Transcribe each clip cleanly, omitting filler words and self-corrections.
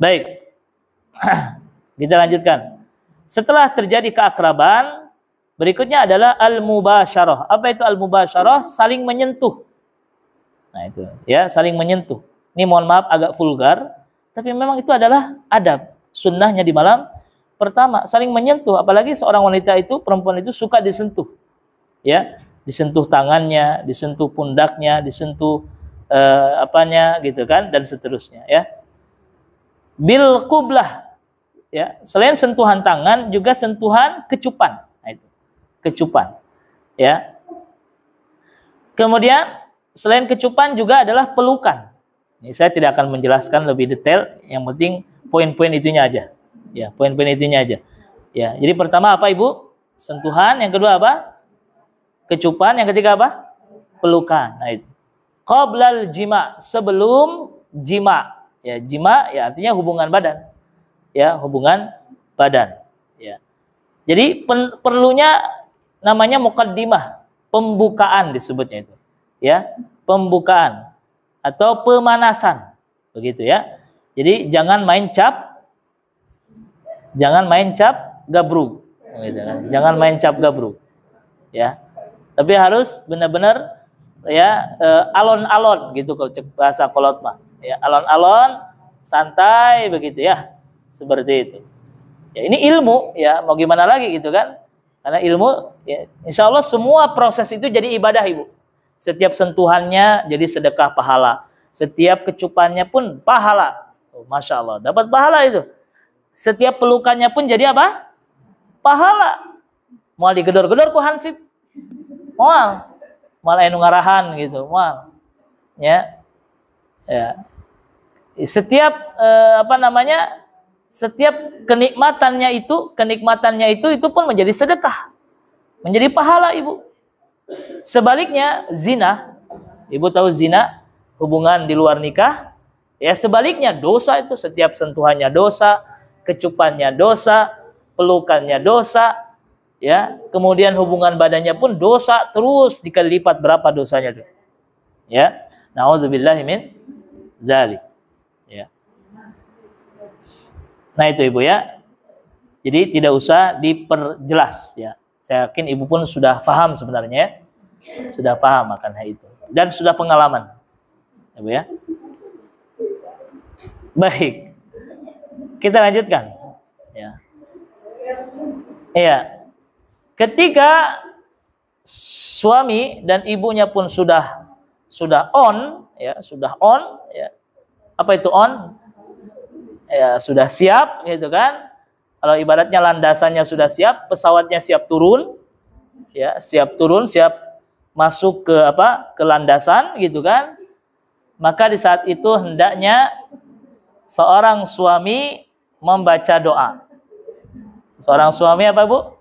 Baik. Kita lanjutkan. Setelah terjadi keakraban, berikutnya adalah al-mubasyarah. Apa itu al-mubasyarah? Saling menyentuh. Nah itu, ya, saling menyentuh. Ini mohon maaf agak vulgar, tapi memang itu adalah adab. Sunnahnya di malam pertama, saling menyentuh. Apalagi seorang wanita itu, perempuan itu suka disentuh. Ya, disentuh tangannya, disentuh pundaknya, disentuh apanya gitu kan, dan seterusnya, ya. Bil qublah. Ya, selain sentuhan tangan juga sentuhan kecupan. Nah, itu. Kecupan. Ya. Kemudian selain kecupan juga adalah pelukan. Ini saya tidak akan menjelaskan lebih detail, yang penting poin-poin itunya aja. Ya, poin-poin itunya aja. Ya, jadi pertama apa Ibu? Sentuhan, yang kedua apa? Kecupan, yang ketiga apa? Pelukan. Nah, itu. Qoblal jima, sebelum jima. Ya, jima ya artinya hubungan badan. Ya, hubungan badan, ya. Jadi perlunya namanya muqaddimah, pembukaan disebutnya itu, ya, pembukaan atau pemanasan, begitu ya. Jadi jangan main cap gabru, gitu kan. Jangan main cap gabru, ya. Tapi harus benar-benar ya alon-alon gitu kalau bahasa kolot mah, ya, alon-alon, santai begitu ya. Seperti itu. Ya, ini ilmu, ya, mau gimana lagi gitu kan? Karena ilmu, ya, insya Allah semua proses itu jadi ibadah Ibu. Setiap sentuhannya jadi sedekah pahala. Setiap kecupannya pun pahala. Oh, Masya Allah, dapat pahala itu. Setiap pelukannya pun jadi apa? Pahala. Mau digedor-gedor ku hansip. Moal. Malah anu ngarahan gitu, moal. Ya. Ya. Setiap setiap kenikmatannya itu pun menjadi sedekah, menjadi pahala Ibu. Sebaliknya zina, Ibu tahu zina, hubungan di luar nikah, ya sebaliknya dosa itu, setiap sentuhannya dosa, kecupannya dosa, pelukannya dosa, ya, kemudian hubungan badannya pun dosa, terus dikali lipat berapa dosanya tuh, ya. Nauzubillahi min dzalik. Ya. Nah itu Ibu ya. Jadi tidak usah diperjelas ya. Saya yakin Ibu pun sudah paham sebenarnya ya. Sudah paham akan hal itu. Dan sudah pengalaman. Ibu ya. Baik. Kita lanjutkan. Ya. Iya. Ketika suami dan ibunya pun sudah on ya, sudah on ya. Apa itu on? Ya, sudah siap gitu kan. Kalau ibaratnya landasannya sudah siap, pesawatnya siap turun. Ya, siap turun, siap masuk ke ke landasan gitu kan. Maka di saat itu hendaknya seorang suami membaca doa. Seorang suami apa Bu?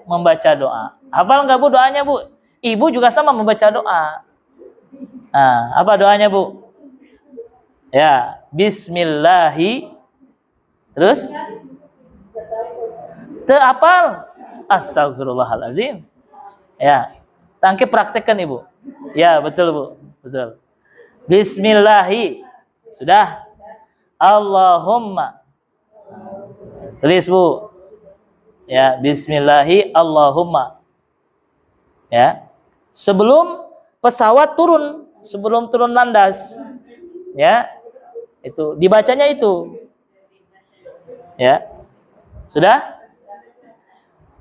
Membaca doa. Hafal nggak Bu doanya Bu? Ibu juga sama membaca doa. Nah, apa doanya Bu? Ya, bismillahi. Terus? Terapal. Astagfirullahaladzim. Ya, tangkip praktekkan Ibu. Ya, betul Bu. Betul. Bismillahi. Sudah. Allahumma. Tulis Bu. Ya, bismillahi Allahumma. Ya. Sebelum pesawat turun, sebelum turun landas. Ya. Itu dibacanya itu. Ya. Sudah?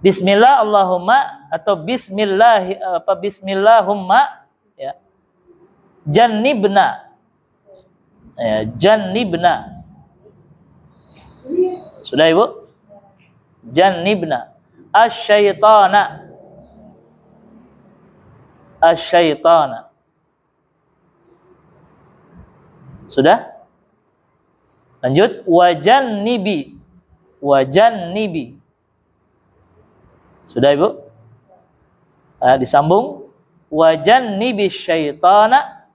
Bismillah Allahumma atau bismillahumma ya. Jannibna. Ya, jannibna. Sudah Ibu? Jannibna asyaitana. Asyaitana. Sudah? Lanjut, wajannibi. Wajannibi. Sudah Ibu? Disambung, wajannibi syaitana.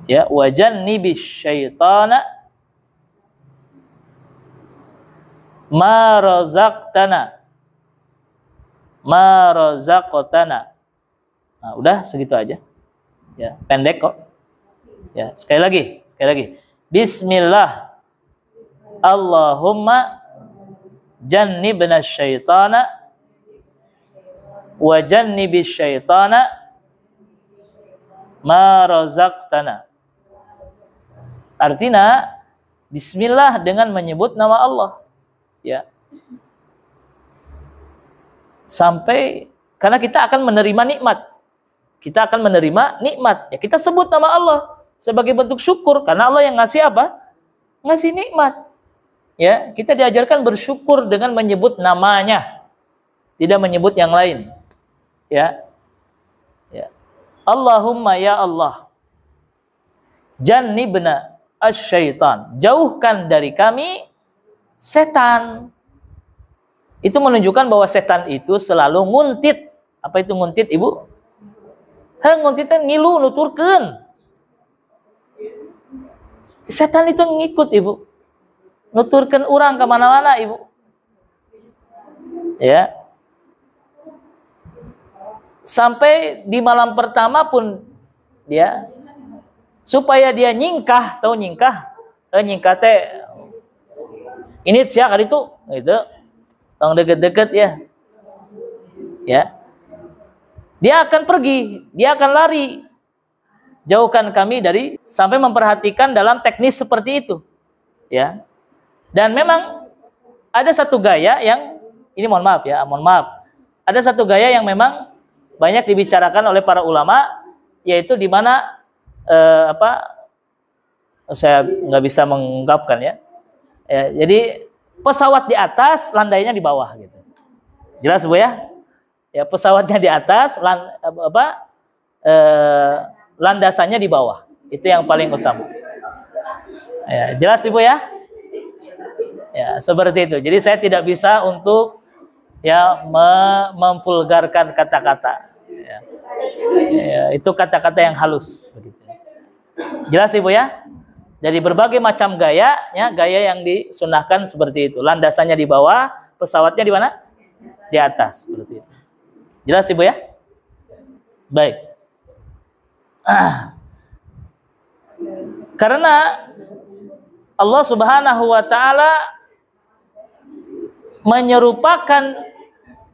Ya, wajannibi syaitana ma razaqtana. Ma razaqtana. Nah, udah segitu aja. Ya, pendek kok. Ya, sekali lagi. Bismillah. Allahumma jannibna syaitana wa jannibis syaitana ma razaqtana. Artinya bismillah dengan menyebut nama Allah, ya. Sampai karena kita akan menerima nikmat. Kita akan menerima nikmat. Ya, kita sebut nama Allah sebagai bentuk syukur karena Allah yang ngasih apa? Ngasih nikmat. Ya, kita diajarkan bersyukur dengan menyebut namanya, tidak menyebut yang lain. Ya. Ya. Allahumma ya Allah. Jannibna asyaitan. Jauhkan dari kami setan. Itu menunjukkan bahwa setan itu selalu nguntit. Apa itu nguntit, Ibu? Nguntit kan ngilu nuturkeun. Setan itu ngikut, Ibu. Nuturkeun urang ke mana-mana, Ibu. Ya. Sampai di malam pertama pun dia supaya dia nyingkah, tahu nyingkah? Nyingkah teh ini sia kali itu, gitu. Tong deket-deket ya. Ya. Dia akan pergi, dia akan lari. Jauhkan kami dari, sampai memperhatikan dalam teknis seperti itu. Ya. Dan memang ada satu gaya yang ini mohon maaf. Ada satu gaya yang memang banyak dibicarakan oleh para ulama, yaitu di mana saya nggak bisa mengungkapkan ya. Jadi pesawat di atas, landainya di bawah gitu. Jelas Bu ya? Ya, pesawatnya di atas, landasannya di bawah. Itu yang paling utama. Ya, jelas Ibu ya? Ya, seperti itu. Jadi saya tidak bisa untuk ya memvulgarkan kata-kata. Ya. Ya, itu kata-kata yang halus begitu. Jelas Ibu ya? Jadi berbagai macam gaya, ya, gaya yang disunahkan seperti itu. Landasannya di bawah, pesawatnya di mana? Di atas, seperti itu. Jelas Ibu ya? Baik. Karena Allah Subhanahu wa taala menyerupakan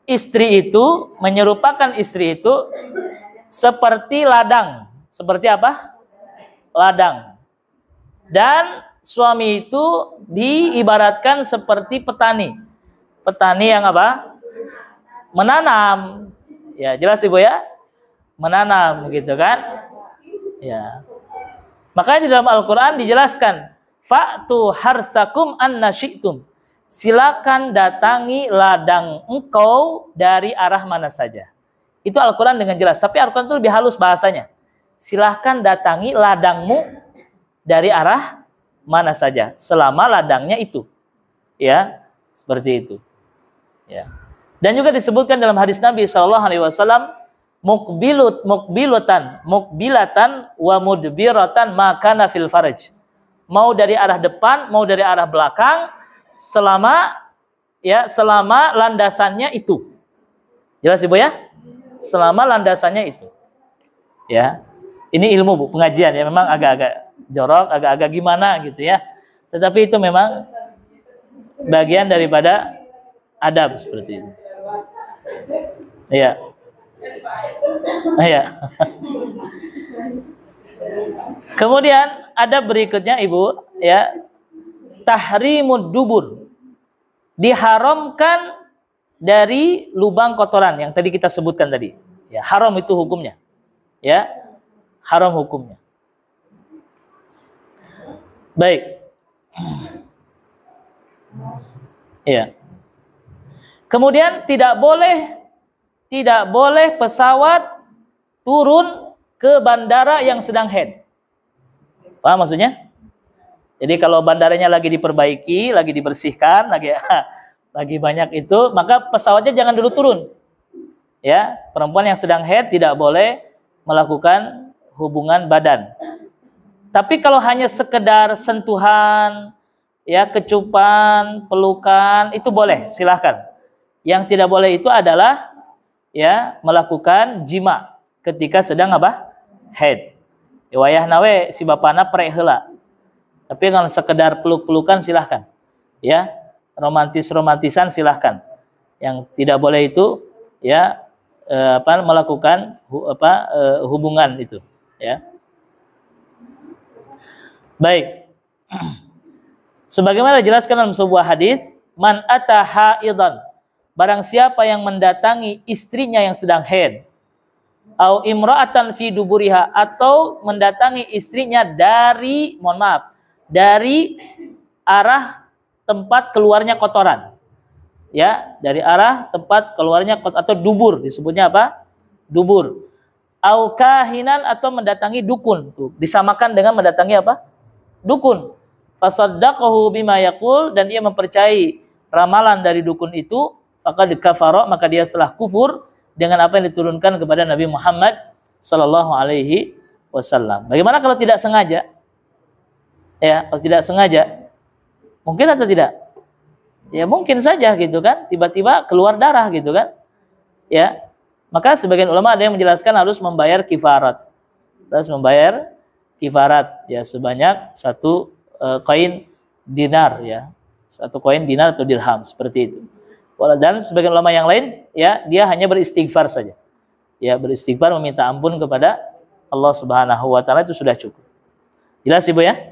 istri itu seperti ladang. Seperti apa? Ladang. Dan suami itu diibaratkan seperti petani. Petani yang apa? Menanam. Ya, jelas Ibu ya? Menanam gitu kan? Ya. Makanya di dalam Al-Qur'an dijelaskan, fa'tu harsakum anna syi'tum. Silakan datangi ladang engkau dari arah mana saja. Itu Al-Qur'an dengan jelas, tapi Al-Qur'an itu lebih halus bahasanya. Silahkan datangi ladangmu dari arah mana saja selama ladangnya itu, ya, seperti itu, ya. Dan juga disebutkan dalam hadis Nabi SAW, mukbilatan wa mudbiratan makana fil faraj. Mau dari arah depan, mau dari arah belakang, selama landasannya itu. Jelas Ibu ya? Selama landasannya itu, ya. Ini ilmu Bu, pengajian ya, memang agak-agak jorok, agak-agak gimana gitu ya. Tetapi itu memang bagian daripada adab seperti itu. Iya. Iya. Kemudian adab berikutnya Ibu ya, tahrimud dubur. Diharamkan dari lubang kotoran yang tadi kita sebutkan tadi. Ya, haram itu hukumnya. Ya. Haram hukumnya. Baik. Ya. Kemudian tidak boleh pesawat turun ke bandara yang sedang head. Paham maksudnya? Jadi kalau bandaranya lagi diperbaiki, lagi dibersihkan, lagi banyak itu, maka pesawatnya jangan dulu turun. Ya, perempuan yang sedang head tidak boleh melakukan hubungan badan. Tapi kalau hanya sekedar sentuhan, ya, kecupan, pelukan, itu boleh, silahkan. Yang tidak boleh itu adalah ya melakukan jima ketika sedang apa? Haid. Wayah nawe si bapana prek heula. Tapi kalau sekedar peluk-pelukan silahkan. Ya, romantisan silahkan. Yang tidak boleh itu ya melakukan hubungan itu, ya. Baik. Sebagaimana dijelaskan dalam sebuah hadis, man ata haidan, barang siapa yang mendatangi istrinya yang sedang haid, au imra'atan fi duburiha, atau mendatangi istrinya dari, mohon maaf, dari arah tempat keluarnya kotoran. Ya, dari arah tempat keluarnya atau dubur, disebutnya apa? Dubur. Au kahinan, atau mendatangi dukun. Tuh, disamakan dengan mendatangi apa? Dukun. Fasaddaqahu bima yaqul, dan dia mempercayai ramalan dari dukun itu, maka dikafara, maka dia telah kufur dengan apa yang diturunkan kepada Nabi Muhammad sallallahu alaihi wasallam. Bagaimana kalau tidak sengaja? Ya, kalau tidak sengaja, mungkin atau tidak? Ya mungkin saja gitu kan, tiba-tiba keluar darah gitu kan. Ya, maka sebagian ulama ada yang menjelaskan harus membayar kifarat. Harus membayar kifarat ya sebanyak 1 koin dinar ya. 1 koin dinar atau dirham seperti itu. Dan sebagian ulama yang lain ya dia hanya beristighfar saja. Ya, beristighfar meminta ampun kepada Allah Subhanahu wa taala itu sudah cukup. Jelas Ibu ya?